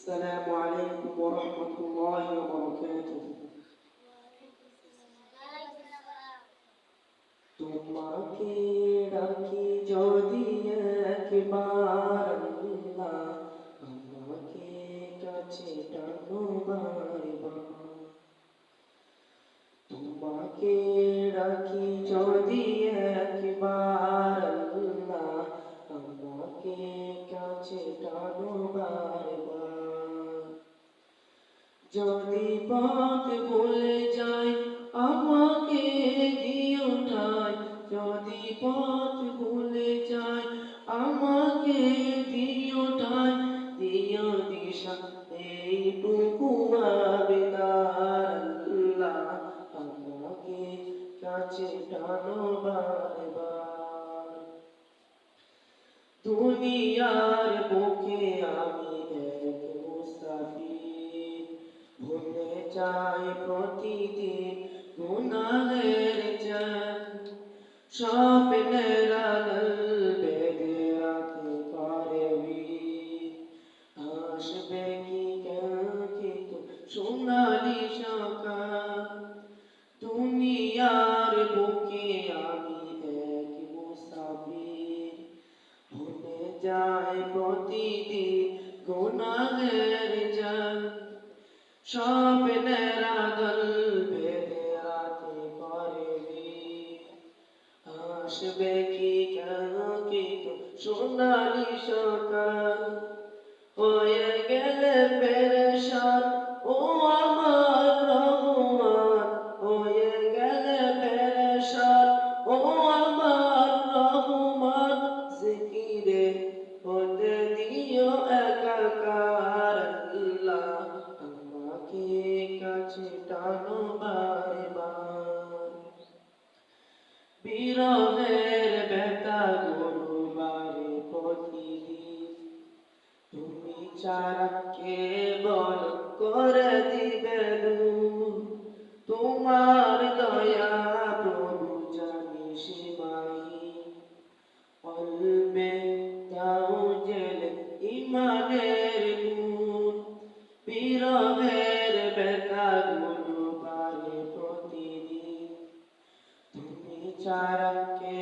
السلام عليكم ورحمة الله وبركاته. তোমাকে রাখি যদি একবার আল্লাহ, আমাকে কাছে টানো বারবার। তোমাকে রাখি যদি একবার আল্লাহ, আমাকে কাছে টানো বারবার। যদি পথ ভুলে যাই আমাকে দিও ঠাই, যদি পথ ভুলে যাই আমাকে দিও ঠাই, দিও দিশা এইটুকু আবেদন আল্লাহ, আমাকে কাছে টানো বারবার। দুনিয়ার বুকে আমি এক মুসাফির, ভুলে যাই প্রতিদিন গুনাহের চান। স্বপ্নের আড়াল বেঁধে রাখে করে ভিড়, আসবে কি কাঙ্ক্ষিত সোনালি সকাল। দুনিয়ার বুকে আমি এক মুসাফির, ভুলে যায় প্রতিদিন গুনাহের জাল। স্বপ্নের আদল বেঁধে রাতে করে ভিড়, আসবে কি কাঙ্ক্ষিত সোনালি সকাল। হয়ে গেলে পেরেশান ও আমার রহমান, হয়ে গেলে পেরেশান ও আমার রহমান। জিকিরে হতে দিও একাকার আল্লাহ, আমাকে কাছে টানো বারবার। বিরহের ব্যথা গুরুবারে প্রতিদিন, তুমি ছাড়া কে বল করে দিবে দূর। তোমার দয়া প্রভু জানি সীমাহীন, কলবে দাও জেলে ইমানের নূর। বিরহের ব্যথা গুলো বারে প্রতিদিন, তুমি ছাড়া কে